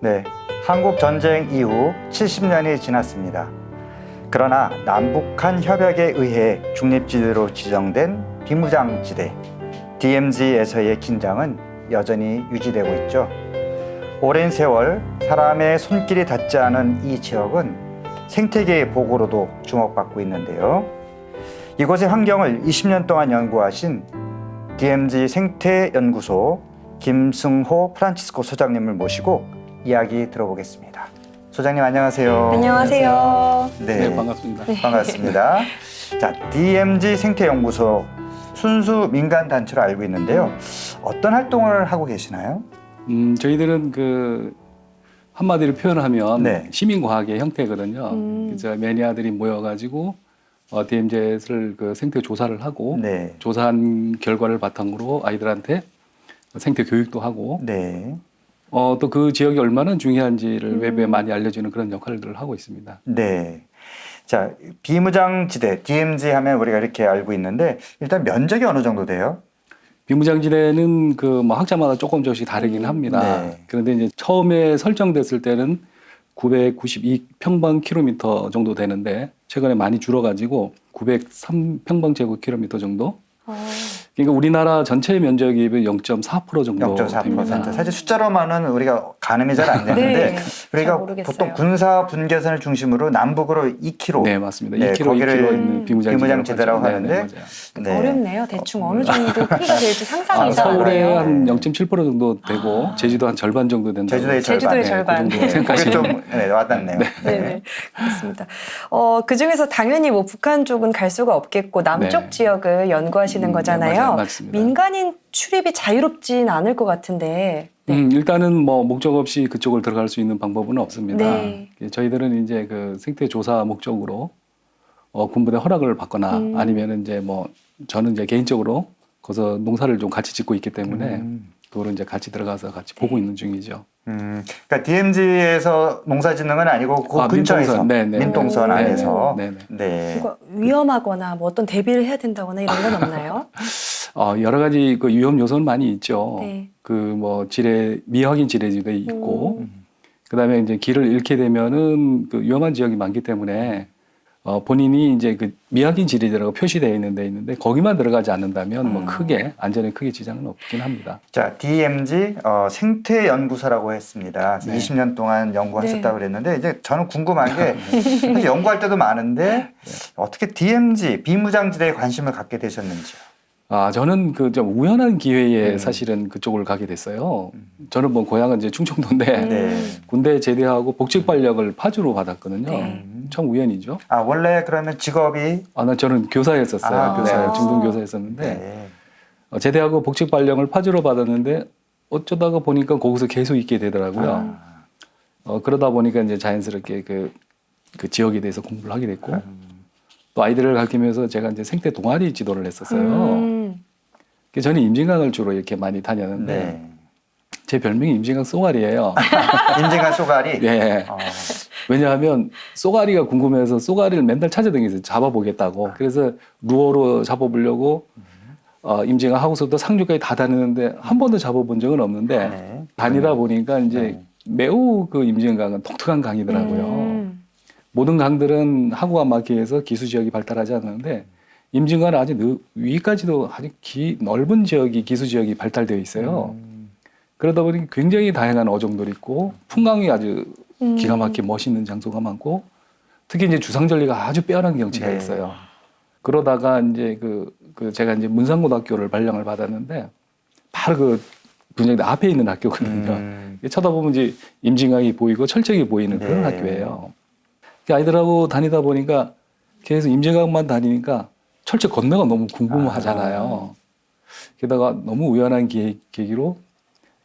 네, 한국 전쟁 이후 70년이 지났습니다. 그러나 남북한 협약에 의해 중립지대로 지정된 비무장지대 DMZ에서의 긴장은 여전히 유지되고 있죠. 오랜 세월 사람의 손길이 닿지 않은 이 지역은 생태계의 보고로도 주목받고 있는데요. 이곳의 환경을 20년 동안 연구하신 DMZ 생태연구소 김승호 프란치스코 소장님을 모시고 이야기 들어보겠습니다. 소장님 안녕하세요. 안녕하세요. 네, 반갑습니다. 반갑습니다. 자, DMZ 생태연구소 순수 민간 단체로 알고 있는데요. 어떤 활동을 하고 계시나요? 저희들은 한마디로 표현하면 네. 시민과학의 형태거든요. 그래서 매니아들이 모여가지고 DMZ를 생태 조사를 하고 네. 조사한 결과를 바탕으로 아이들한테 생태 교육도 하고 네. 또 그 지역이 얼마나 중요한지를 외부에 많이 알려주는 그런 역할들을 하고 있습니다. 네. 자, 비무장지대 DMZ 하면 우리가 이렇게 알고 있는데 일단 면적이 어느 정도 돼요? 비무장지대는 학자마다 조금씩 다르긴 합니다. 네. 그런데 이제 처음에 설정됐을 때는 992평방킬로미터 정도 되는데 최근에 많이 줄어가지고 903평방제곱킬로미터 정도. 그러니까 우리나라 전체 면적이 0.4% 정도 0.4%. 됩니다. 사실 숫자로만은 우리가 가늠이 잘 안 되는데 네, 우리가 잘 모르겠어요. 보통 군사 분계선을 중심으로 남북으로 2km 네, 맞습니다. 네, 2km, 거기를 2km 있는 비무장지대라고 하죠. 하는데 맞아요. 네. 어렵네요. 대충 어느 정도 크기가 될지 상상이 잘 안 서울에 돼요. 한 0.7% 정도 되고 제주도 한 절반 정도 된다. 제주도의 제주도의 절반. 절반. 그 정도 거기 생각하시면 좀 와닿네요. 네, 그렇습니다. 그 중에서 당연히 북한 쪽은 갈 수가 없겠고 남쪽 네. 지역을 연구하시는 거잖아요. 맞아요. 맞습니다. 민간인 출입이 자유롭진 않을 것 같은데. 네. 일단은 목적 없이 그쪽을 들어갈 수 있는 방법은 없습니다. 네. 저희들은 이제 생태 조사 목적으로 군부대 허락을 받거나 아니면 이제 저는 이제 개인적으로 거기서 농사를 좀 같이 짓고 있기 때문에 그거를 이제 같이 들어가서 같이 보고 있는 중이죠. 그러니까 DMZ에서 농사짓는 건 아니고 그 근처에서 민통선, 네네. 민통선 네. 안에서 네네. 네. 뭔가 위험하거나 어떤 대비를 해야 된다거나 이런 건 없나요? 여러 가지 위험 요소는 많이 있죠. 네. 미확인 지뢰지가 있고, 그다음에 이제 길을 잃게 되면은 위험한 지역이 많기 때문에 본인이 이제 미확인 지뢰지라고 표시되어 있는 데 있는데 거기만 들어가지 않는다면 안전에 크게 지장은 없긴 합니다. 자, DMZ 생태연구소라고 했습니다. 네. 20년 동안 연구하셨다고 네. 그랬는데 이제 저는 궁금한 게 사실 연구할 때도 많은데 어떻게 DMZ 비무장지대에 관심을 갖게 되셨는지요? 저는 좀 우연한 기회에 사실은 그쪽을 가게 됐어요. 저는 고향은 이제 충청도인데 네. 군대 제대하고 복직발령을 파주로 받았거든요. 네. 참 우연이죠. 원래 그러면 직업이 저는 교사였었어요. 교사요. 네, 중등 교사였었는데 네. 제대하고 복직발령을 파주로 받았는데 어쩌다가 보니까 거기서 계속 있게 되더라고요. 그러다 보니까 이제 자연스럽게 그 지역에 대해서 공부를 하게 됐고 또 아이들을 가르치면서 제가 이제 생태 동아리 지도를 했었어요. 저는 임진강을 주로 이렇게 많이 다녔는데 네. 제 별명이 임진강 쏘가리예요. 임진강 쏘가리. 예. 왜냐하면 쏘가리가 궁금해서 쏘가리를 맨날 찾아다니면서 잡아보겠다고. 그래서 루어로 잡아보려고 임진강 하고서도 상류까지 다 다녔는데 한 번도 잡아본 적은 없는데 네. 다니다 보니까 이제 매우 임진강은 독특한 강이더라고요. 모든 강들은 하구가 막히해서 기수 지역이 발달하지 않는데 임진강은 아주 위까지도 아주 넓은 지역이 기수 지역이 발달되어 있어요. 그러다 보니 굉장히 다양한 어종들이 있고 풍광이 아주 기가 막히게 멋있는 장소가 많고 특히 이제 주상절리가 아주 빼어난 경치가 네. 있어요. 그러다가 이제 제가 이제 문산고등학교를 발령을 받았는데 바로 분양대 앞에 있는 학교거든요. 쳐다보면 이제 임진강이 보이고 철책이 보이는 그런 네. 학교예요. 아이들하고 다니다 보니까 계속 임진강만 다니니까 철책 건너가 너무 궁금하잖아요. 게다가 너무 우연한 계기로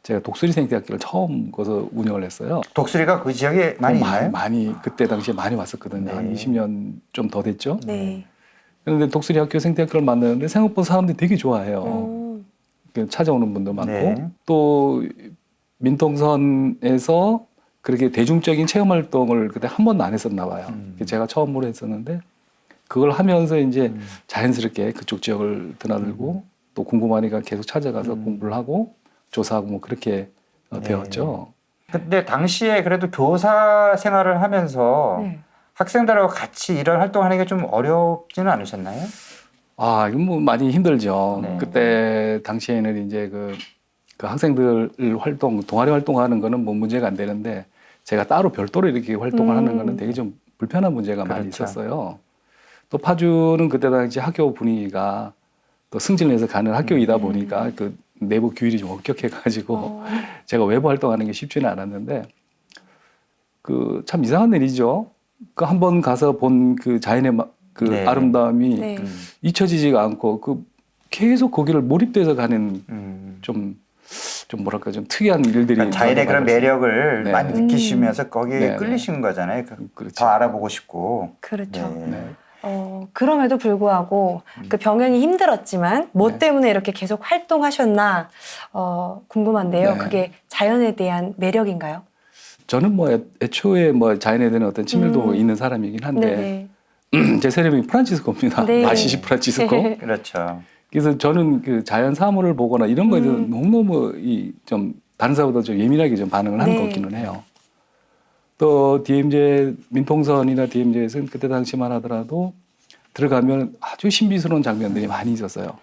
제가 독수리 생태학교를 처음 거기서 운영을 했어요. 독수리가 그 지역에 많이 있나요? 많이 그때 당시에 많이 왔었거든요. 네. 한 20년 좀 더 됐죠. 네. 그런데 독수리 학교 생태학교를 만났는데 생각보다 사람들이 되게 좋아해요. 찾아오는 분도 많고 네. 또 민통선에서 그렇게 대중적인 체험 활동을 그때 한 번도 안 했었나 봐요. 제가 처음으로 했었는데 그걸 하면서 이제 자연스럽게 그쪽 지역을 드나들고 또 궁금하니까 계속 찾아가서 공부를 하고 조사하고 그렇게 되었죠. 근데 당시에 그래도 교사 생활을 하면서 네. 학생들하고 같이 이런 활동하는 게 좀 어렵지는 않으셨나요? 아, 이건 뭐 많이 힘들죠. 네. 그때 당시에는 이제 그 학생들 동아리 활동하는 거는 뭐 문제가 안 되는데 제가 따로 별도로 이렇게 활동을 하는 거는 되게 좀 불편한 문제가 많이 그렇죠. 있었어요. 또 파주는 그때 당시 학교 분위기가 또 승진해서 가는 학교이다 보니까 그 내부 규율이 좀 엄격해가지고 제가 외부 활동하는 게 쉽지는 않았는데 그 참 이상한 일이죠. 그 한 번 가서 본 그 자연의 그 네. 아름다움이 네. 잊혀지지가 않고 그 계속 거기를 몰입돼서 가는 좀 뭐랄까 좀 특이한 일들이 그러니까 자연의 그런 많았어요. 매력을 네. 많이 느끼시면서 거기에 네, 끌리신 거잖아요. 그렇죠. 더 알아보고 싶고. 그렇죠. 네. 네. 그럼에도 불구하고 그 병행이 힘들었지만 뭐 네. 때문에 이렇게 계속 활동하셨나 궁금한데요. 네. 그게 자연에 대한 매력인가요? 저는 뭐 애초에 뭐 자연에 대한 어떤 친밀도 있는 사람이긴 한데 네네. 제 세력이 프란치스코입니다. 네. 아시시 프란치스코. 그렇죠. 그래서 저는 그 자연 사물을 보거나 이런 거에 대해서 너무너무 좀 다른 사람보다 좀 예민하게 좀 반응을 하는 네. 것 같기는 해요. 또 DMZ 민통선이나 DMZ에서는 그때 당시만 하더라도 들어가면 아주 신비스러운 장면들이 많이 있었어요.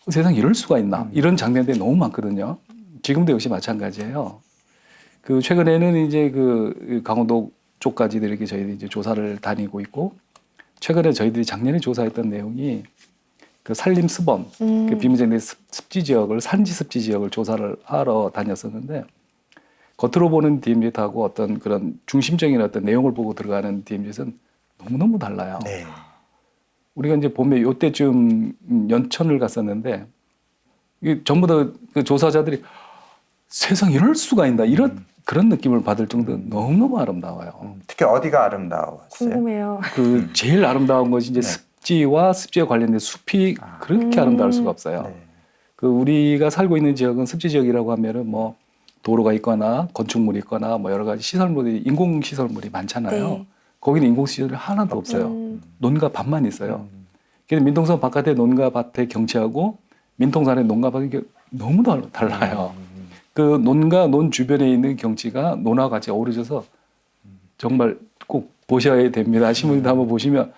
세상에 이럴 수가 있나? 이런 장면들이 너무 많거든요. 지금도 역시 마찬가지예요. 그 최근에는 이제 그 강원도 쪽까지 이렇게 저희들이 이제 조사를 다니고 있고 최근에 저희들이 작년에 조사했던 내용이 그 산림 수범, 그 비무장대 습지 지역을 산지 습지 지역을 조사를 하러 다녔었는데 겉으로 보는 DMZ하고 어떤 그런 중심적인 어떤 내용을 보고 들어가는 DMZ는 너무너무 달라요. 네. 우리가 이제 봄에 요때쯤 연천을 갔었는데 이 전부 다 그 조사자들이 세상 이럴 수가 있나 이런 그런 느낌을 받을 정도로 너무너무 아름다워요. 특히 어디가 아름다웠어요? 궁금해요. 그 제일 아름다운 것이 이제 네. 습지에 관련된 숲이 그렇게 아름다울 수가 없어요. 네. 그 우리가 살고 있는 지역은 습지 지역이라고 하면은 뭐 도로가 있거나 건축물이 있거나 뭐 여러 가지 시설물이 인공 시설물이 많잖아요. 네. 거기는 인공 시설이 하나도 없어요. 논과 밭만 있어요. 그래서 민통선 바깥에 논과 밭의 경치하고 민통산의 논과 밭이 너무 달라요. 그 논과 논 주변에 있는 경치가 논하고 같이 어우러져서 정말 꼭 보셔야 됩니다. 신문도 한번 보시면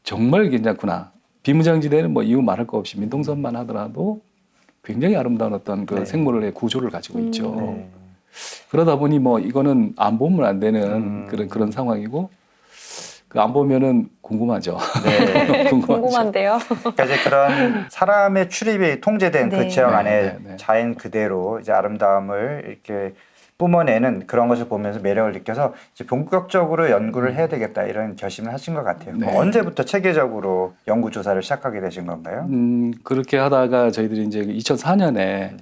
정말 괜찮구나. 비무장지대는 뭐 이유 말할 거 없이 민통선만 하더라도 굉장히 아름다운 어떤 그 네. 생물의 구조를 가지고 있죠. 네. 그러다 보니 뭐 이거는 안 보면 안 되는 그런 상황이고 그 안 보면은 궁금하죠. 네. 궁금한데요. 그러니까 이제 그런 사람의 출입이 통제된 네. 그 지역 안에 네, 네. 자연 그대로 이제 아름다움을 이렇게 뿜어내는 그런 것을 보면서 매력을 느껴서 이제 본격적으로 연구를 해야 되겠다 이런 결심을 하신 것 같아요. 네. 언제부터 체계적으로 연구 조사를 시작하게 되신 건가요? 그렇게 하다가 저희들이 이제 2004년에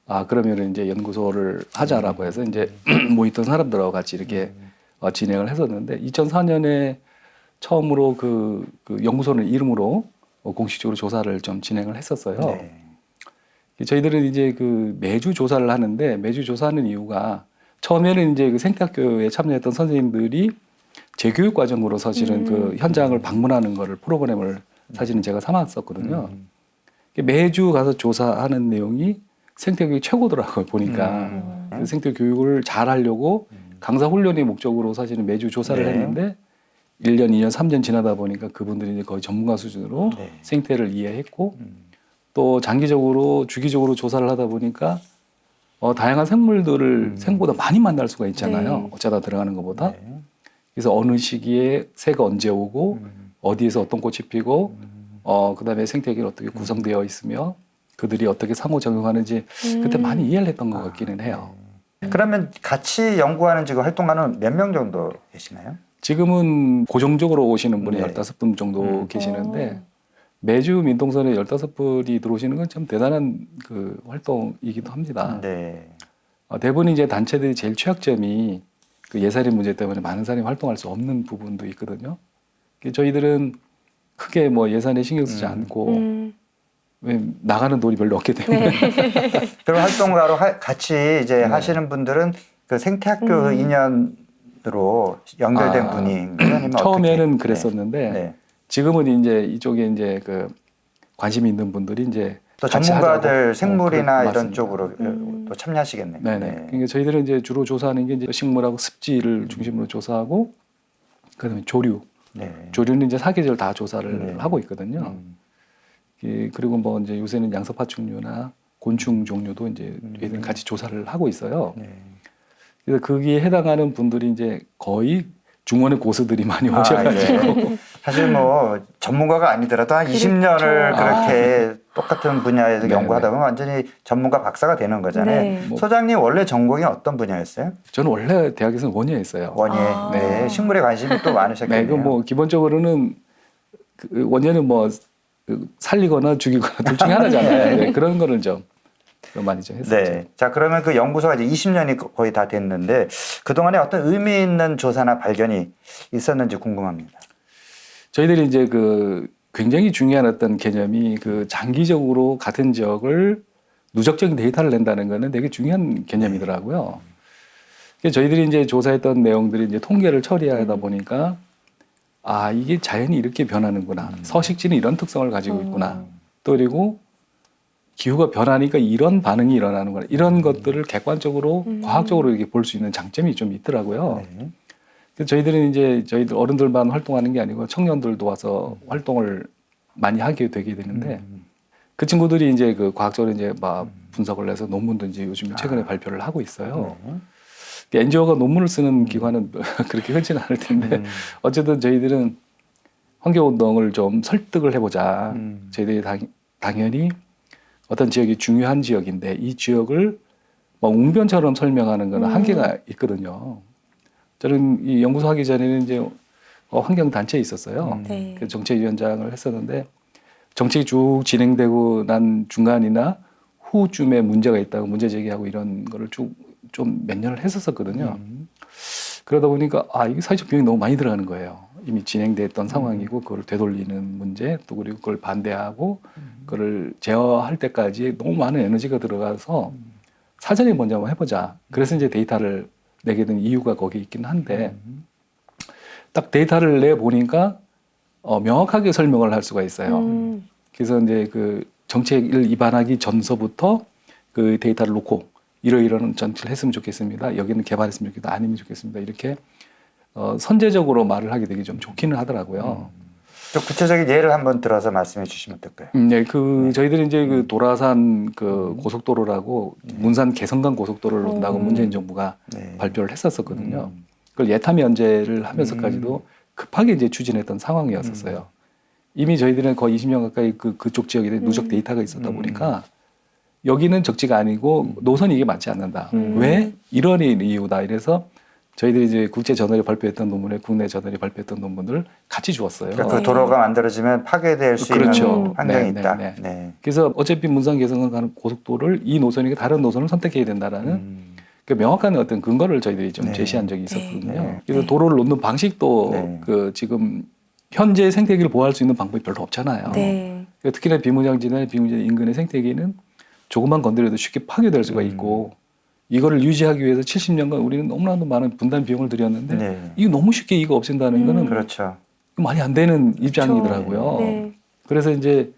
아 그러면은 이제 연구소를 하자라고 해서 이제 모였던 사람들하고 같이 이렇게 진행을 했었는데 2004년에 처음으로 그 연구소는 이름으로 공식적으로 조사를 좀 진행을 했었어요. 네. 저희들은 이제 그 매주 조사를 하는데 매주 조사하는 이유가 처음에는 이제 그 생태학교에 참여했던 선생님들이 재교육 과정으로 사실은 그 현장을 방문하는 거를 프로그램을 사실은 제가 삼았었거든요. 매주 가서 조사하는 내용이 생태교육이 최고더라고요 보니까 그 생태교육을 잘 하려고 강사 훈련의 목적으로 사실은 매주 조사를 네. 했는데 1년, 2년, 3년 지나다 보니까 그분들이 이제 거의 전문가 수준으로 네. 생태를 이해했고 또 장기적으로 주기적으로 조사를 하다 보니까 다양한 생물들을 생보다 많이 만날 수가 있잖아요. 네. 어쩌다 들어가는 것보다. 네. 그래서 어느 시기에 새가 언제 오고 어디에서 어떤 꽃이 피고 그다음에 생태계가 어떻게 구성되어 있으며 그들이 어떻게 상호작용하는지 그때 많이 이해를 했던 것 같기는 해요. 그러면 같이 연구하는 지금 활동가는 몇 명 정도 계시나요? 지금은 고정적으로 오시는 분이 네. 15분 정도 계시는데 매주 민통선에 15분이 들어오시는 건 참 대단한 그 활동이기도 합니다. 네. 대부분 이제 단체들이 제일 취약점이 그 예산의 문제 때문에 많은 사람이 활동할 수 없는 부분도 있거든요. 저희들은 크게 뭐 예산에 신경 쓰지 않고 왜 나가는 돈이 별로 없기 때문에 그럼 활동가로 같이 이제 하시는 분들은 그 생태학교 인연으로 연결된 분인가요? 아니면 처음에는 어떻게? 그랬었는데 네. 지금은 이제 이쪽에 이제 그 관심이 있는 분들이 이제 또 같이 전문가들 하자고. 생물이나 이런 맞습니다. 쪽으로 또 참여하시겠네요. 네네. 그러니까 저희들은 이제 주로 조사하는 게 이제 식물하고 습지를 중심으로 조사하고, 그다음에 조류. 네. 조류는 이제 사계절 다 조사를 네. 하고 있거든요. 그리고 뭐 이제 요새는 양서파충류나 곤충 종류도 이제 저희들은 같이 조사를 하고 있어요. 네. 그래서 거기에 해당하는 분들이 이제 거의 중원의 고수들이 많이 오셔가지고 예. 사실 뭐 전문가가 아니더라도 한 20년을 그렇게 똑같은 분야에서 네네. 연구하다 보면 완전히 전문가 박사가 되는 거잖아요. 네. 뭐 소장님 원래 전공이 어떤 분야였어요? 저는 원래 대학에서는 원예했어요. 원예. 아. 네. 식물에 관심이 또 많으셨겠네요. 네, 그 뭐 기본적으로는 그 원예는 뭐 살리거나 죽이거나 둘 중에 하나잖아요. 네, 그런 거를 좀 많이 좀 했었죠. 네. 자, 그러면 그 연구소가 이제 20년이 거의 다 됐는데 그동안에 어떤 의미 있는 조사나 발견이 있었는지 궁금합니다. 저희들이 이제 그 굉장히 중요한 어떤 개념이 그 장기적으로 같은 지역을 누적적인 데이터를 낸다는 거는 되게 중요한 개념이더라고요. 그래서 저희들이 이제 조사했던 내용들이 이제 통계를 처리하다 보니까 아, 이게 자연이 이렇게 변하는구나. 서식지는 이런 특성을 가지고 있구나. 또 그리고 기후가 변하니까 이런 반응이 일어나는구나. 이런 것들을 객관적으로 과학적으로 이렇게 볼 수 있는 장점이 좀 있더라고요. 네. 그래서 저희들은 이제 저희들 어른들만 활동하는 게 아니고 청년들도 와서 활동을 많이 하게 되게 되는데 그 친구들이 이제 그 과학적으로 이제 막 분석을 해서 논문도 이제 요즘 최근에 발표를 하고 있어요. NGO가 논문을 쓰는 기관은 그렇게 흔치는 않을 텐데 어쨌든 저희들은 환경운동을 좀 설득을 해보자. 저희들이 당연히 어떤 지역이 중요한 지역인데 이 지역을 막 웅변처럼 설명하는 건 한계가 있거든요. 저는 이 연구소 하기 전에는 이제 환경단체에 있었어요. 네. 그 정책위원장을 했었는데 정책이 쭉 진행되고 난 중간이나 후쯤에 문제가 있다고 문제 제기하고 이런 거를 쭉 좀 몇 년을 했었거든요. 그러다 보니까 아, 이게 사회적 비용이 너무 많이 들어가는 거예요. 이미 진행됐던 상황이고 그걸 되돌리는 문제 또 그리고 그걸 반대하고 그걸 제어할 때까지 너무 많은 에너지가 들어가서 사전에 먼저 한번 해보자. 그래서 이제 데이터를 내게 된 이유가 거기 있긴 한데 딱 데이터를 내 보니까 명확하게 설명을 할 수가 있어요. 그래서 이제 그 정책을 입안하기 전서부터 그 데이터를 놓고 이러이러한 전체를 했으면 좋겠습니다. 여기는 개발했으면 좋겠다. 아니면 좋겠습니다. 이렇게 선제적으로 말을 하게 되게 좀 좋기는 하더라고요. 좀 구체적인 예를 한번 들어서 말씀해 주시면 어떨까요? 네, 저희들이 이제 그 도라산 그 고속도로라고 문산 개성강 고속도로를 논다고 문재인 정부가 네. 발표를 했었거든요. 그걸 예타 면제를 하면서까지도 급하게 이제 추진했던 상황이었었어요. 이미 저희들은 거의 20년 가까이 그쪽 지역에 대한 누적 데이터가 있었다 보니까 여기는 적지가 아니고 노선이 이게 맞지 않는다. 왜? 이런 이유다. 이래서 저희들이 이제 국제 저널에 발표했던 논문에 국내 저널에 발표했던 논문들을 같이 주었어요. 그러니까 그 도로가 만들어지면 파괴될 수 그렇죠. 있는 환경이 네, 있다. 네, 네. 그래서 어차피 문산 개성을 가는 고속도로를 이 노선이고 다른 노선을 선택해야 된다라는 그 명확한 어떤 근거를 저희들이 좀 네. 제시한 적이 있었거든요. 네. 그래서 네. 도로를 놓는 방식도 네. 그 지금 현재 생태계를 보호할 수 있는 방법이 별로 없잖아요. 네. 그러니까 특히나 비무장지나 비무장 인근의 생태계는 조금만 건드려도 쉽게 파괴될 수가 있고 이거를 유지하기 위해서 70년간 우리는 너무나도 많은 분단 비용을 들였는데 네. 이거 너무 쉽게 이거 없앤다는 거는 그렇죠. 말이 안 되는 입장이더라고요. 네. 그래서 이제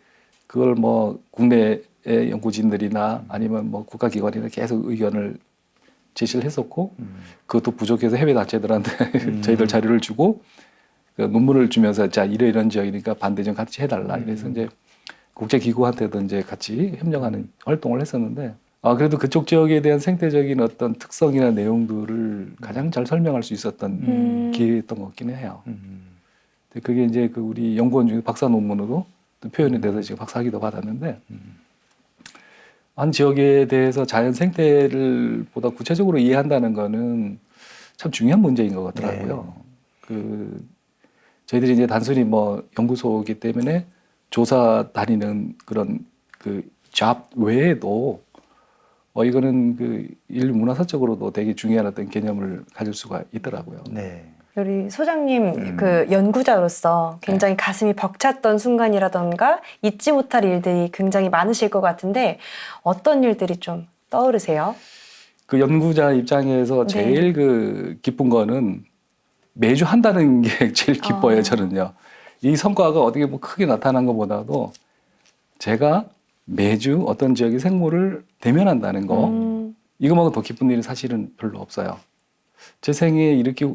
그걸 뭐 국내의 연구진들이나 아니면 뭐 국가기관이나 계속 의견을 제시를 했었고 그것도 부족해서 해외 단체들한테 저희들 자료를 주고 그 논문을 주면서 자 이런 지역이니까 반대 좀 같이 해달라. 이래서 이제 국제기구한테도 이제 같이 협력하는 활동을 했었는데 그래도 그쪽 지역에 대한 생태적인 어떤 특성이나 내용들을 가장 잘 설명할 수 있었던 기회였던 것 같긴 해요. 근데 그게 이제 그 우리 연구원 중에 박사 논문으로 또 표현이 돼서 지금 박사학위도 받았는데 한 지역에 대해서 자연 생태를 보다 구체적으로 이해한다는 거는 참 중요한 문제인 것 같더라고요. 그 저희들이 이제 단순히 뭐 연구소이기 때문에 조사 다니는 그런 그 잡 외에도 이거는 그 인류 문화사적으로도 되게 중요한 어떤 개념을 가질 수가 있더라고요. 네. 우리 소장님 그 연구자로서 굉장히 가슴이 벅찼던 순간이라던가 잊지 못할 일들이 굉장히 많으실 것 같은데 어떤 일들이 좀 떠오르세요? 그 연구자 입장에서 제일 그 기쁜 거는 매주 한다는 게 제일 기뻐요. 저는요. 이 성과가 어떻게 뭐 크게 나타난 것보다도 제가 매주 어떤 지역의 생물을 대면한다는 거 이것만큼 더 기쁜 일이 사실은 별로 없어요. 제 생에 이렇게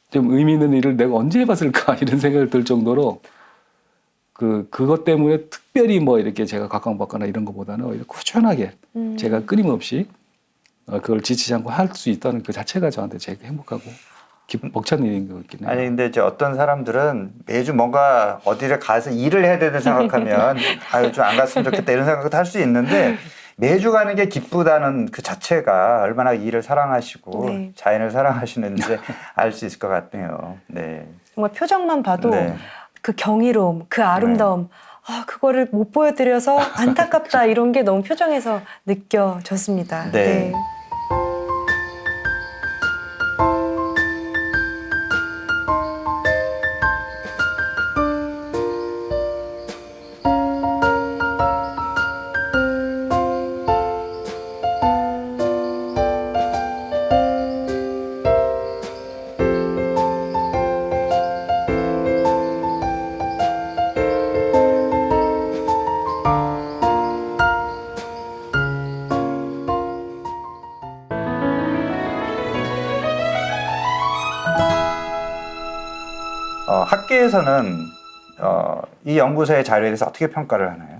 좀 의미 있는 일을 내가 언제 해봤을까 이런 생각을 들 정도로 그것 때문에 특별히 뭐 이렇게 제가 각광받거나 이런 것보다는 오히려 꾸준하게 제가 끊임없이 그걸 지치지 않고 할 수 있다는 그 자체가 저한테 제일 행복하고 벅찬 일인 것 같긴 해요. 아니 근데 이제 어떤 사람들은 매주 뭔가 어디를 가서 일을 해야 되는 생각하면 아유 좀 안 갔으면 좋겠다 이런 생각도 할 수 있는데 매주 가는 게 기쁘다는 그 자체가 얼마나 일을 사랑하시고 네. 자연을 사랑하시는지 알 수 있을 것 같네요. 네. 정말 표정만 봐도 네. 그 경이로움, 그 아름다움, 아, 그거를 못 보여드려서 안타깝다 이런 게 너무 표정에서 느껴졌습니다. 네. 학계에서는 이 연구소의 자료에 대해서 어떻게 평가를 하나요?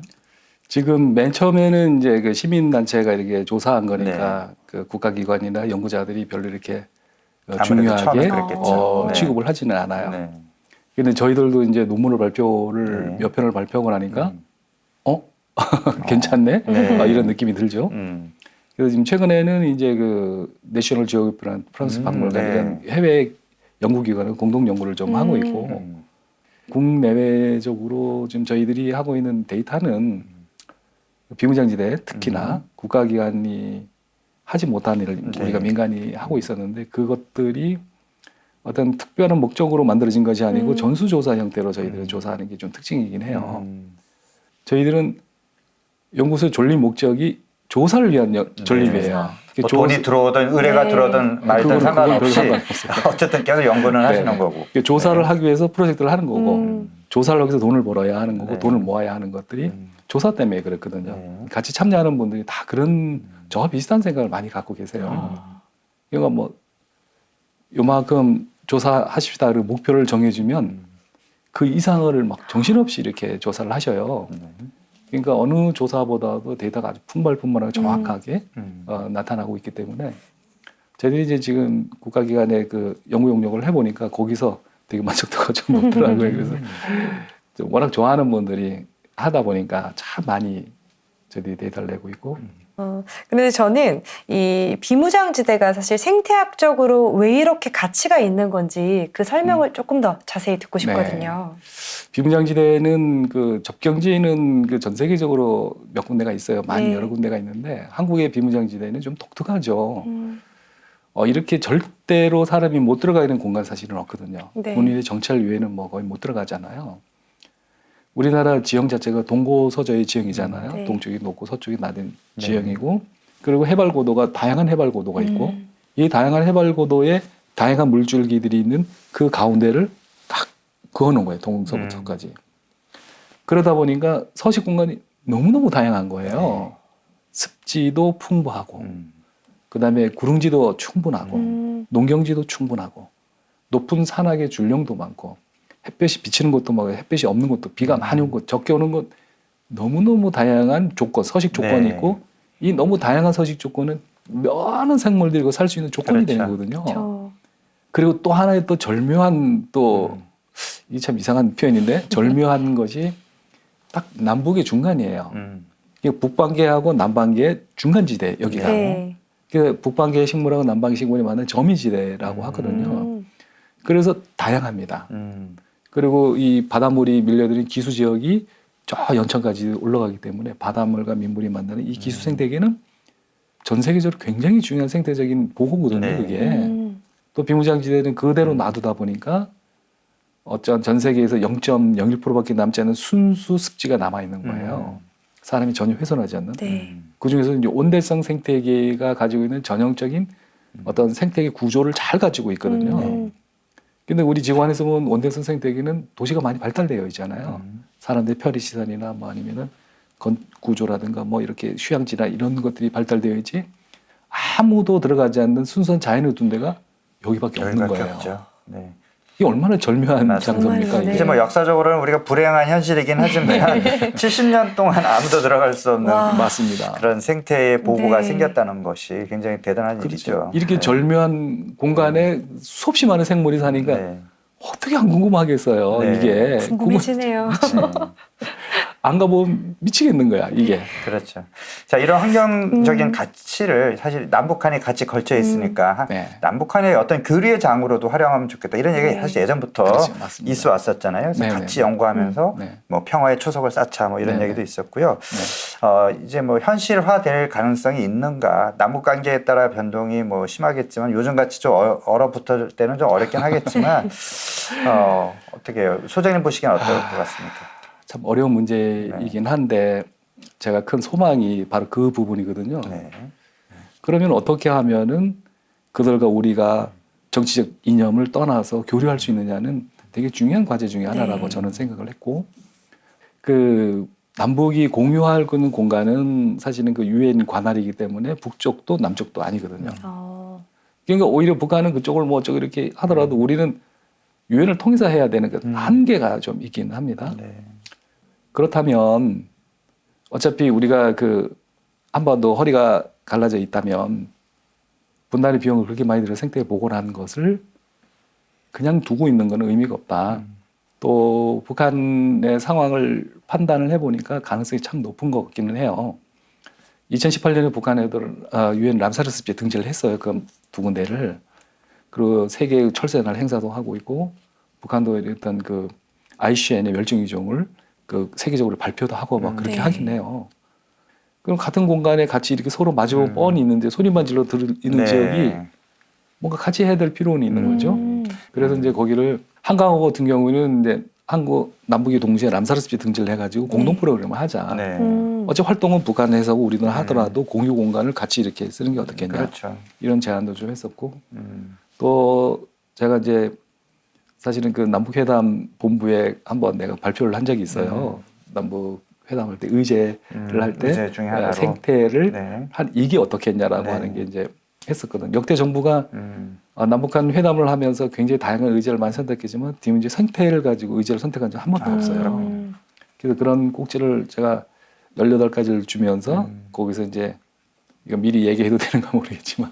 지금 맨 처음에는 이제 그 시민단체가 이렇게 조사한 거니까 그 국가기관이나 연구자들이 별로 이렇게 아무래도 처음에 중요하게 그랬겠죠. 네. 취급을 하지는 않아요. 네. 근데 저희들도 이제 논문을 발표를 네. 몇 편을 발표하고 나니까 괜찮네? 네. 이런 느낌이 들죠. 그래서 지금 최근에는 이제 그 내셔널 지오그래피라는 프랑스 박물관이라는 해외 연구기관은 공동 연구를 좀 하고 있고 국내외적으로 지금 저희들이 하고 있는 데이터는 비무장지대 특히나 국가기관이 하지 못한 일을 우리가 민간이 하고 있었는데 그것들이 어떤 특별한 목적으로 만들어진 것이 아니고 전수조사 형태로 저희들은 조사하는 게 좀 특징이긴 해요. 저희들은 연구소 존립 목적이 조사를 위한 존립이에요. 뭐 돈이 들어오든 의뢰가 네. 들어오든 말든 그건 상관없이 별 상관없어요. 어쨌든 계속 연구는 하시는 거고. 조사를 하기 위해서 프로젝트를 하는 거고 조사를 하기 위해서 돈을 벌어야 하는 거고 네. 돈을 모아야 하는 것들이 조사 때문에 그렇거든요. 네. 같이 참여하는 분들이 다 그런 저와 비슷한 생각을 많이 갖고 계세요. 그러니까 뭐 요만큼 조사하십시다 그 목표를 정해주면 그 이상을 막 정신없이 이렇게 조사를 하셔요. 그러니까 어느 조사보다도 데이터가 아주 풍발풍발하고 정확하게 나타나고 있기 때문에 저희들이 이제 지금 국가기관의 그 연구 용역을 해보니까 거기서 되게 만족도가 좀 높더라고요. 그래서 워낙 좋아하는 분들이 하다 보니까 참 많이 저희들이 데이터를 내고 있고. 근데 저는 이 비무장지대가 사실 생태학적으로 왜 이렇게 가치가 있는 건지 그 설명을 조금 더 자세히 듣고 싶거든요. 비무장지대는 그 접경지는 그 전 세계적으로 몇 군데가 있어요. 많이 네. 여러 군데가 있는데 한국의 비무장지대는 좀 독특하죠. 이렇게 절대로 사람이 못 들어가 있는 공간 사실은 없거든요. 네. 군인의 정찰 외에는 뭐 거의 못 들어가잖아요. 우리나라 지형 자체가 동고서저의 지형이잖아요. 네. 동쪽이 높고 서쪽이 낮은 지형이고 그리고 해발 고도가 다양한 해발 고도가 있고 이 다양한 해발 고도에 다양한 물줄기들이 있는 그 가운데를 딱 그어놓은 거예요. 동서부터 서까지. 그러다 보니까 서식 공간이 너무너무 다양한 거예요. 습지도 풍부하고 그다음에 구릉지도 충분하고 농경지도 충분하고 높은 산악의 줄령도 많고 햇볕이 비치는 곳도 많고 햇볕이 없는 곳도 비가 많이 오는 곳 적게 오는 곳 너무너무 다양한 조건 서식 조건이 네. 있고 이 너무 다양한 서식 조건은 많은 생물들이 살 수 있는 조건이 그렇죠. 되는 거거든요. 그리고 또 하나의 또 절묘한 또 이게 참 이상한 표현인데 절묘한 것이 딱 남북의 중간이에요. 이게 북반계하고 남반계의 중간지대 여기가. 네. 그 북반계의 식물하고 남반계 식물이 많은 점이지대라고 하거든요. 그래서 다양합니다. 그리고 이 바닷물이 밀려드는 기수 지역이 저 연천까지 올라가기 때문에 바닷물과 민물이 만나는 이 기수 생태계는 전 세계적으로 굉장히 중요한 생태적인 보고거든요. 네. 그게. 또 비무장지대는 그대로 놔두다 보니까 어쩌면 전 세계에서 0.01%밖에 남지 않은 순수 습지가 남아 있는 거예요. 사람이 전혀 훼손하지 않는. 네. 그 중에서 이제 온대성 생태계가 가지고 있는 전형적인 어떤 생태계 구조를 잘 가지고 있거든요. 근데 우리 지구 안에서 보면 온대성 생태계는 도시가 많이 발달되어 있잖아요. 사람들 편의 시설이나 뭐 아니면은 구조라든가 뭐 이렇게 휴양지나 이런 것들이 발달되어 있지 아무도 들어가지 않는 순수한 자연을 둔 데가 여기밖에 없는 여기밖에 거예요. 없죠. 네. 이게 얼마나 절묘한 맞습니다. 장소입니까? 정말요, 이게. 이제 뭐 역사적으로는 우리가 불행한 현실이긴 하지만 70년 동안 아무도 들어갈 수 없는 와. 맞습니다. 그런 생태의 보고가 네. 생겼다는 것이 굉장히 대단한 일이죠. 그렇죠. 이렇게 네. 절묘한 공간에 수없이 많은 생물이 사니까 네. 어떻게 안 궁금하겠어요. 네. 이게 궁금해지네요. 네. 안 가보면 미치겠는 거야. 이게. 그렇죠. 자, 이런 환경적인 가치를 사실 남북한이 같이 걸쳐 있으니까 네. 남북한의 어떤 교류의 장으로 활용하면 좋겠다. 이런 얘기 네. 사실 예전부터 그렇죠. 맞습니다. 있어 왔었잖아요. 그래서 네, 같이 네. 연구하면서 네. 뭐 평화의 초석을 쌓자 뭐 이런 네, 얘기도 네. 있었고요. 이제 뭐 현실화될 가능성이 있는가? 남북 관계에 따라 변동이 뭐 심하겠지만 요즘 같이 좀 얼어붙을 때는 좀 어렵긴 하겠지만 어떻게 해요? 소장님 보시기엔 어떨 것 같습니까? 참 어려운 문제이긴 한데 제가 큰 소망이 바로 그 부분이거든요. 네. 그러면 어떻게 하면은 그들과 우리가 정치적 이념을 떠나서 교류할 수 있느냐는 되게 중요한 과제 중에 하나라고 네. 저는 생각을 했고, 그 남북이 공유할 그 공간은 사실은 그 유엔 관할이기 때문에 북쪽도 남쪽도 아니거든요. 그러니까 오히려 북한은 그쪽을 뭐 어쩌고 이렇게 하더라도 우리는 유엔을 통해서 해야 되는 그 한계가 좀 있긴 합니다. 네. 그렇다면 어차피 우리가 그 한반도 허리가 갈라져 있다면 분단의 비용을 그렇게 많이 들여 생태에 복원하는 것을 그냥 두고 있는 것은 의미가 없다. 또 북한의 상황을 판단을 해보니까 가능성이 참 높은 것 같기는 해요. 2018년에 북한에도 유엔 람사르스에 등재를 했어요. 그 두 군데를. 그리고 세계 철새날 행사도 하고 있고 북한도 어떤 그 ICN의 멸종위종을 그 세계적으로 발표도 하고 막 그렇게 네. 하긴 해요. 그럼 같은 공간에 같이 이렇게 서로 마주보고 뻔히 있는데 소리만 질러 들리는 지역이 뭔가 같이 해야 될 필요는 있는 거죠. 그래서 이제 거기를 한강호 같은 경우는 이제 한국 남북이 동시에 람사르스에 등재를 해가지고 공동 프로그램을 하자. 네. 어째 활동은 북한에서 하고 우리는 하더라도 공유 공간을 같이 이렇게 쓰는 게 어떻겠냐. 그렇죠. 이런 제안도 좀 했었고 또 제가 이제 사실은 그 남북회담 본부에 한번 내가 발표를 한 적이 있어요. 남북 회담할 때 의제를 할 때 의제 중에 하나로. 생태를 네. 한 이게 어떻겠냐라고 네. 하는 게 이제 했었거든. 역대 정부가 음. 남북한 회담을 하면서 굉장히 다양한 의제를 많이 선택했지만 뒤에 이제 생태를 가지고 의제를 선택한 적 한 번도 없어요. 그래서 그런 꼭지를 제가 18가지를 주면서 거기서 이제 이거 미리 얘기해도 되는가 모르겠지만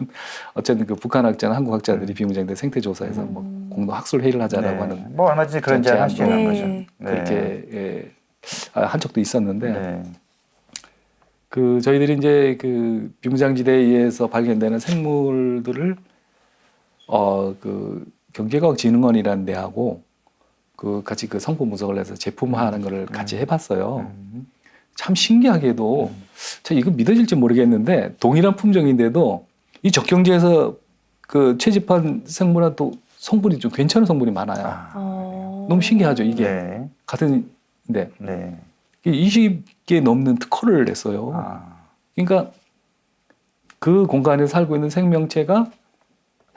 어쨌든 그 북한 학자나 한국 학자들이 비무장대 생태 조사에서 뭐 공동 학술 회의를 하자라고 네. 하는 뭐 얼마든지 그런 제안 할 수 있는 네. 거죠. 네. 그렇게 한 적도 있었는데 네. 그 저희들이 이제 그 비무장지대에 의해서 발견되는 생물들을 그 경제과학진흥원이라는 데하고 그 같이 그 성분 분석을 해서 제품화하는 거를 같이 해봤어요. 참 신기하게도 참 이거 믿어질지 모르겠는데 동일한 품종인데도 이 적경지에서 그 채집한 생물은 또 성분이 좀 괜찮은 성분이 많아요. 너무 신기하죠 이게 네. 같은데 네. 20개 넘는 특허를 냈어요. 그러니까 그 공간에 살고 있는 생명체가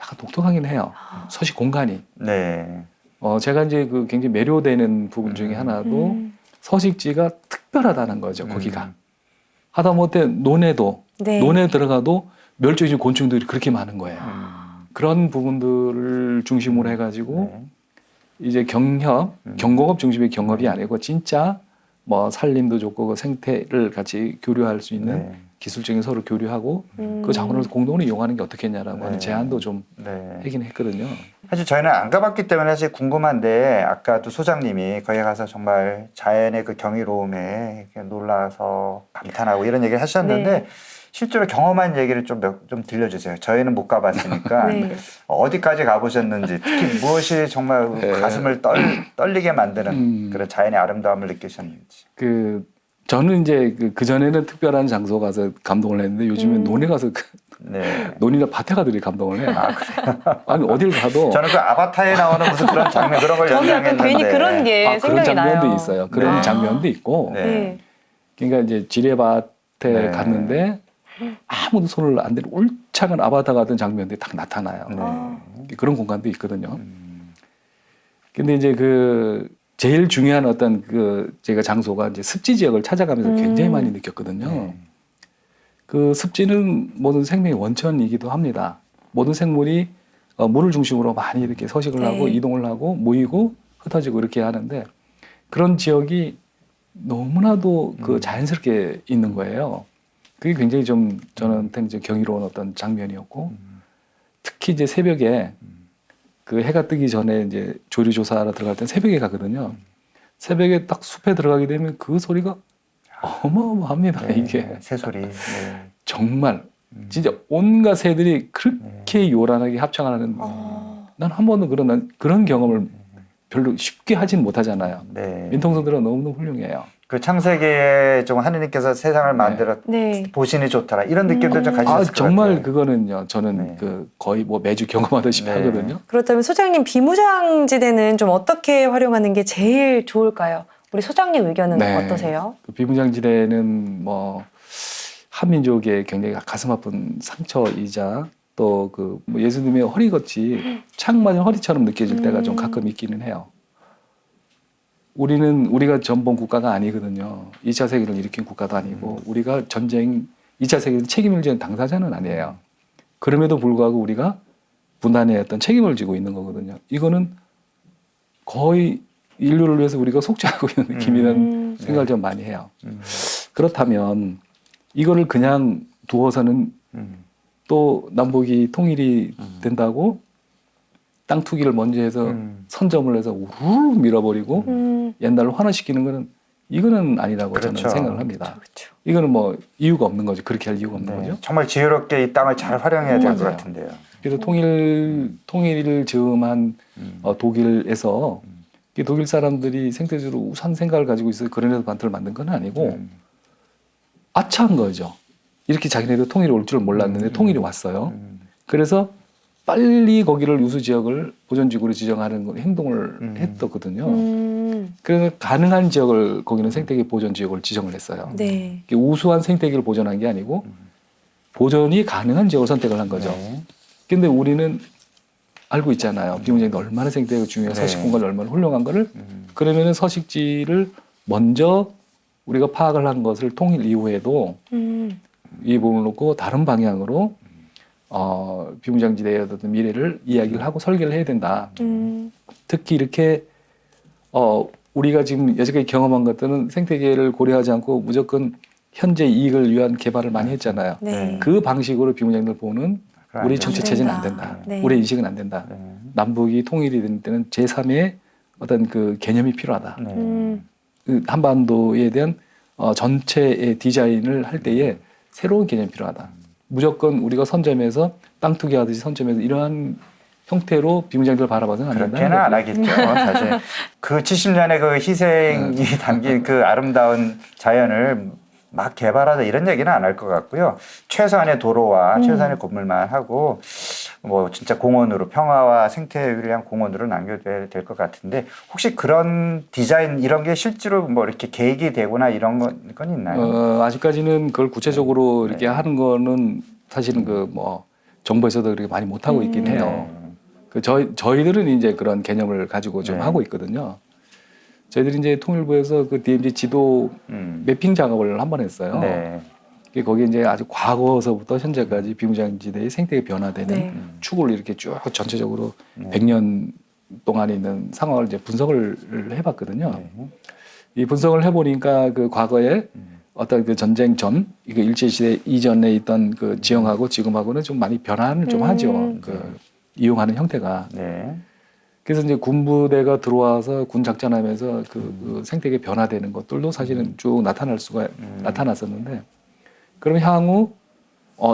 약간 독특하긴 해요. 서식 공간이. 네. 제가 이제 그 굉장히 매료되는 부분 중에 하나도 서식지가 특별하다는 거죠. 거기가. 하다못해 논에도 네. 논에 들어가도 멸종위기 곤충들이 그렇게 많은 거예요. 그런 부분들을 중심으로 해가지고 네. 이제 경공업 중심의 경업이 아니고 진짜 뭐 산림도 좋고 그 생태를 같이 교류할 수 있는 네. 기술적인 서로 교류하고 그 자원을 공동으로 이용하는 게 어떻겠냐라고 하는 제안도 좀 하긴 했거든요. 사실 저희는 안 가봤기 때문에 사실 궁금한데 아까도 소장님이 거기 가서 정말 자연의 그 경이로움에 놀라서 감탄하고 이런 얘기를 하셨는데 네. 실제로 경험한 얘기를 좀 들려주세요. 저희는 못 가봤으니까 네. 어디까지 가보셨는지 특히 무엇이 정말 가슴을 떨리게 만드는 그런 자연의 아름다움을 느끼셨는지. 저는 이제 그 전에는 특별한 장소 가서 감동을 했는데 요즘엔 논에 가서 네. 논이나 밭에 가들이 감동을 해요. 아니 어딜 가도 저는 그 아바타에 나오는 무슨 그런 장면 그런 걸 저는 연상했는데 괜히 그런 게 그런 생각이 장면도 나요. 있어요. 그런 네. 장면도 있고. 네. 네. 그러니까 이제 지뢰밭에 네. 갔는데 아무도 손을 안 대는 울창한 아바타 같은 장면들이 딱 나타나요. 네. 그런 공간도 있거든요. 근데 이제 그 제일 중요한 어떤 그 제가 장소가 이제 습지 지역을 찾아가면서 굉장히 많이 느꼈거든요. 그 습지는 모든 생명의 원천이기도 합니다. 모든 생물이 물을 중심으로 많이 이렇게 서식을 하고 네. 이동을 하고 모이고 흩어지고 이렇게 하는데 그런 지역이 너무나도 그 자연스럽게 있는 거예요. 그게 굉장히 좀 저는 이제 경이로운 어떤 장면이었고 특히 이제 새벽에 그 해가 뜨기 전에 이제 조류 조사하러 들어갈 때 새벽에 가거든요. 새벽에 딱 숲에 들어가게 되면 그 소리가 어마어마합니다. 네, 이게 새소리. 네. 정말 진짜 온갖 새들이 그렇게 요란하게 합창하는 난 한 번도 그런 경험을 별로 쉽게 하진 못하잖아요. 네. 민통성들은 너무너무 훌륭해요. 그 창세기에 좀 하느님께서 세상을 만들어 네. 보시니 좋더라 이런 느낌도 좀 가지셨을 것 정말 같아요. 그거는요. 저는 네. 그 거의 뭐 매주 경험하듯이 네. 하거든요. 그렇다면 소장님 비무장지대는 좀 어떻게 활용하는 게 제일 좋을까요? 우리 소장님 의견은 네. 어떠세요? 그 비무장지대는 뭐 한민족의 굉장히 가슴 아픈 상처이자 또 그 뭐 예수님의 허리같이 창 맞은 허리처럼 느껴질 때가 좀 가끔 있기는 해요. 우리가 전범 국가가 아니거든요. 2차 세계를 일으킨 국가도 아니고 우리가 전쟁 2차 세계 책임을 지는 당사자는 아니에요. 그럼에도 불구하고 우리가 분단의 어떤 책임을 지고 있는 거거든요. 이거는 거의 인류를 위해서 우리가 속죄하고 있는 느낌이라는 생각을 좀 많이 해요. 그렇다면 이거를 그냥 두어서는 또 남북이 통일이 된다고 땅 투기를 먼저 해서 선점을 해서 우르르 밀어버리고 옛날로 환원시키는 거는 이거는 아니라고 그렇죠. 저는 생각을 합니다. 그렇죠. 이거는 뭐 이유가 없는 거죠. 그렇게 할 이유가 없는 네. 거죠. 정말 지혜롭게 이 땅을 잘 활용해야 될 것 맞아요. 같은데요. 그래서 통일을 즈음한 독일에서 이 독일 사람들이 생태적으로 우수한 생각을 가지고 있어서 그런에서 반트를 만든 건 아니고 아차한 거죠. 이렇게 자기네도 통일이 올 줄 몰랐는데 통일이 왔어요. 그래서 빨리 거기를 유수 지역을 보존지구로 지정하는 행동을 했었거든요. 그래서 가능한 지역을 거기는 생태계 보존 지역을 지정을 했어요. 네. 이게 우수한 생태계를 보존한 게 아니고 보존이 가능한 지역을 선택을 한 거죠. 네. 근데 우리는 알고 있잖아요. 비무장지대 얼마나 생태계가 중요해요. 네. 서식 공간이 얼마나 훌륭한 거를. 그러면은 서식지를 먼저 우리가 파악을 한 것을 통일 이후에도 이 부분을 놓고 다른 방향으로 비무장지대의 어떤 미래를 이야기를 하고 설계를 해야 된다. 특히 이렇게 우리가 지금 여지까지 경험한 것들은 생태계를 고려하지 않고 무조건 현재 이익을 위한 개발을 많이 했잖아요. 네. 그 방식으로 비무장지대를 보는 우리 안 정치 된다. 체제는 안 된다. 네. 우리의 인식은 안 된다. 네. 남북이 통일이 된 때는 제3의 어떤 그 개념이 필요하다. 네. 그 한반도에 대한 전체의 디자인을 할 때에 새로운 개념이 필요하다. 무조건 우리가 선점해서 땅 투기하듯이 선점해서 이러한 형태로 비무장지대를 바라봐서는 안 그렇게는 된다. 안 하겠죠. 사실 그 70년의 그 희생이 담긴 그 아름다운 자연을 막 개발하자 이런 얘기는 안 할 것 같고요. 최소한의 도로와 최소한의 건물만 하고 뭐 진짜 공원으로 평화와 생태를 위한 공원으로 남겨둬야 될 것 같은데 혹시 그런 디자인 이런 게 실제로 뭐 이렇게 계획이 되거나 이런 건 있나요? 아직까지는 그걸 구체적으로 네. 이렇게 하는 거는 사실은 그 뭐 정부에서도 그렇게 많이 못 하고 있긴 해요. 그 저희들은 이제 그런 개념을 가지고 좀 네. 하고 있거든요. 저희들이 이제 통일부에서 그 DMZ 지도 매핑 작업을 한 번 했어요. 네. 거기에 이제 아주 과거서부터 현재까지 비무장지대의 생태계 변화되는 네. 축을 이렇게 쭉 전체적으로 네. 100년 동안에 있는 상황을 이제 분석을 해봤거든요. 네. 이 분석을 해보니까 그 과거에 어떤 그 전쟁 전, 이거 일제시대 이전에 있던 그 지형하고 지금하고는 좀 많이 변화를 좀 하죠. 그 이용하는 형태가. 네. 그래서 이제 군부대가 들어와서 군 작전하면서 그 생태계 변화되는 것들도 사실은 쭉 나타났었는데, 그럼 향후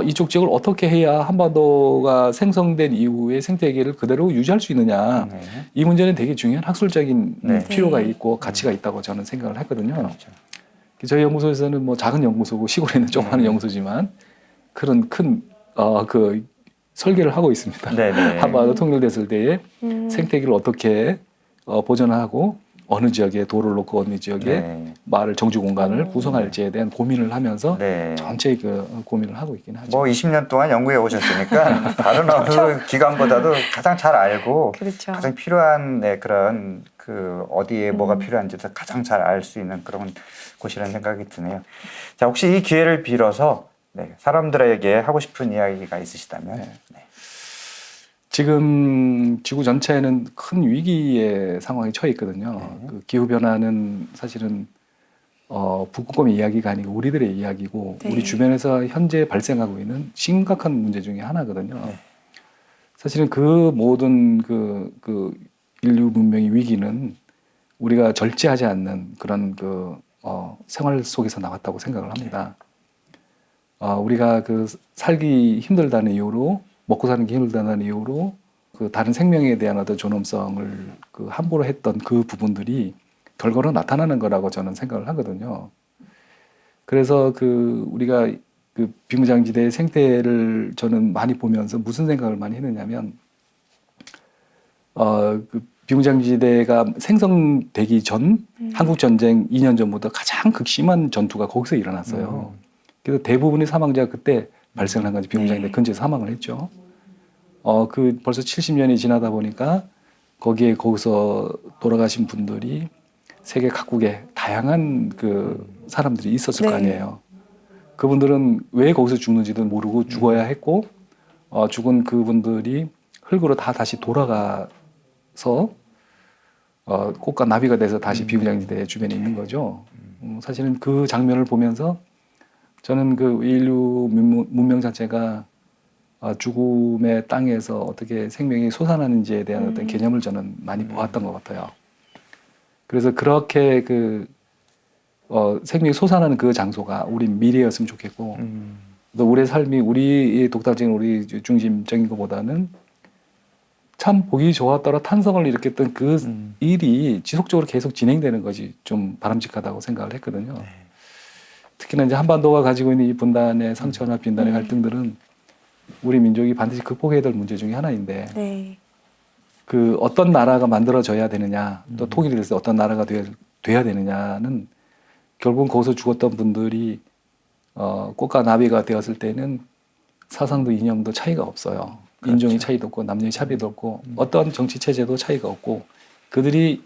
이쪽 지역을 어떻게 해야 한반도가 생성된 이후에 생태계를 그대로 유지할 수 있느냐. 네. 이 문제는 되게 중요한 학술적인 네. 필요가 네. 있고 가치가 있다고 저는 생각을 했거든요. 그렇죠. 저희 연구소에서는 뭐 작은 연구소고 시골에 있는 조그마한 연구소지만 그런 큰 그 설계를 하고 있습니다. 네네. 한반도 통일됐을 때에 생태계를 어떻게 보존하고 어느 지역에 도로를 놓고 어느 지역에 네. 마을 정주 공간을 구성할지에 대한 고민을 하면서 네. 전체 그 고민을 하고 있긴 하죠. 뭐 20년 동안 연구해 오셨으니까 다른 어느 기관보다도 가장 잘 알고 그렇죠. 가장 필요한 그런 그 어디에 뭐가 필요한지도 가장 잘 알 수 있는 그런 곳이라는 생각이 드네요. 자, 혹시 이 기회를 빌어서 네, 사람들에게 하고 싶은 이야기가 있으시다면. 네. 네. 지금 지구 전체는 큰 위기의 상황에 처해 있거든요. 네. 그 기후 변화는 사실은 북극곰의 이야기가 아니고 우리들의 이야기고 네. 우리 주변에서 현재 발생하고 있는 심각한 문제 중에 하나거든요. 네. 사실은 그 모든 그 인류 문명의 위기는 우리가 절제하지 않는 그런 생활 속에서 나왔다고 생각을 합니다. 우리가 그 살기 힘들다는 이유로 먹고 사는 게 힘들다는 이유로 그 다른 생명에 대한 어떤 존엄성을 그 함부로 했던 그 부분들이 결과로 나타나는 거라고 저는 생각을 하거든요. 그래서 그 우리가 그 비무장지대의 생태를 저는 많이 보면서 무슨 생각을 많이 했느냐면 그 비무장지대가 생성되기 전 한국 전쟁 2년 전부터 가장 극심한 전투가 거기서 일어났어요. 그래서 대부분의 사망자가 그때 발생한 거지. 비무장지대 네. 근처에서 사망을 했죠. 그 벌써 70년이 지나다 보니까 거기서 돌아가신 분들이 세계 각국에 다양한 그 사람들이 있었을 네. 거 아니에요. 그분들은 왜 거기서 죽는지도 모르고 죽어야 했고, 죽은 그분들이 흙으로 다 다시 돌아가서 꽃과 나비가 돼서 다시 비무장지대 주변에 있는 거죠. 사실은 그 장면을 보면서 저는 그 인류 문명 자체가 죽음의 땅에서 어떻게 생명이 솟아나는지에 대한 어떤 개념을 저는 많이 보았던 것 같아요. 그래서 그렇게 생명이 솟아나는 그 장소가 우리 미래였으면 좋겠고, 또 우리의 삶이 우리의 독자적인 우리 중심적인 것보다는 참 보기 좋았더라 탄성을 일으켰던 그 일이 지속적으로 계속 진행되는 것이 좀 바람직하다고 생각을 했거든요. 네. 특히나 이제 한반도가 가지고 있는 이 분단의 상처나 빈단의 갈등들은 우리 민족이 반드시 극복해야 될 문제 중에 하나인데, 네. 그 어떤 나라가 만들어져야 되느냐, 또 통일이 돼서 어떤 나라가 돼야 되느냐는 결국은 거기서 죽었던 분들이 꽃과 나비가 되었을 때는 사상도 이념도 차이가 없어요. 그렇죠. 인종의 차이도 없고 남녀의 차이도 없고 어떤 정치 체제도 차이가 없고 그들이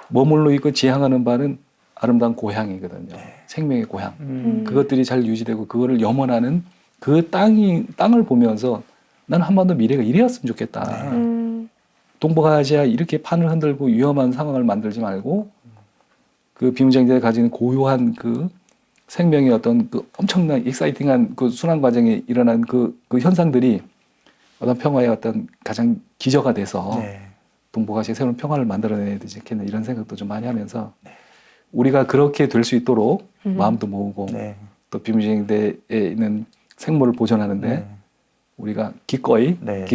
머물러 있고 지향하는 바는 아름다운 고향이거든요. 생명의 고향. 그것들이 잘 유지되고 그거를 염원하는 그 땅을 보면서 난 한반도 미래가 이래였으면 좋겠다. 동북아시아 이렇게 판을 흔들고 위험한 상황을 만들지 말고 그 비무장지대가 가지는 고유한 그 생명의 어떤 그 엄청난 익사이팅한 그 순환 과정에 일어난 그 현상들이 어떤 평화의 어떤 가장 기저가 돼서 네. 동북아시아 새로운 평화를 만들어내야 되지 않겠나 이런 생각도 좀 많이 하면서 우리가 그렇게 될 수 있도록 마음도 모으고 네. 또 비무장지대에 있는 생물을 보존하는데 네. 우리가 기꺼이 네.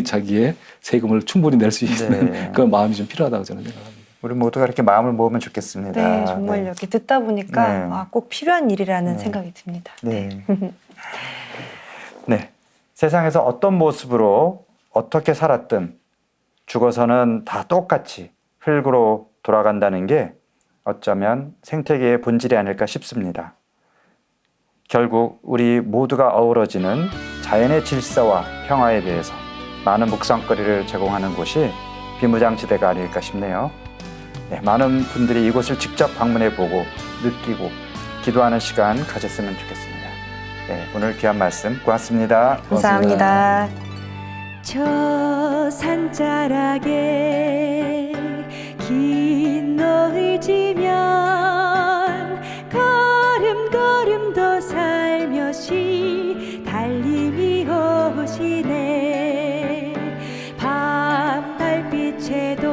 자기의 세금을 충분히 낼 수 있는 네. 그런 마음이 좀 필요하다고 저는 생각합니다. 우리 모두가 이렇게 마음을 모으면 좋겠습니다. 네, 정말 네. 이렇게 듣다 보니까 네. 꼭 필요한 일이라는 네. 생각이 듭니다. 네. 네. 세상에서 어떤 모습으로 어떻게 살았든 죽어서는 다 똑같이 흙으로 돌아간다는 게 어쩌면 생태계의 본질이 아닐까 싶습니다. 결국 우리 모두가 어우러지는 자연의 질서와 평화에 대해서 많은 묵상거리를 제공하는 곳이 비무장지대가 아닐까 싶네요. 네, 많은 분들이 이곳을 직접 방문해보고 느끼고 기도하는 시간 가졌으면 좋겠습니다. 네, 오늘 귀한 말씀 고맙습니다. 감사합니다. 저 산자락에 긴 노을 지면 걸음 더 살며시 달림이 오시네. 밤 달빛에도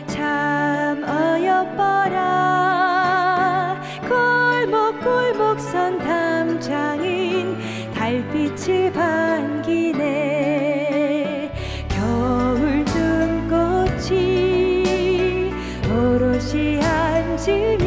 참 어여뻐라. 골목 선 담장인 달빛이 반기네. 겨울 눈꽃이 오롯이 앉으며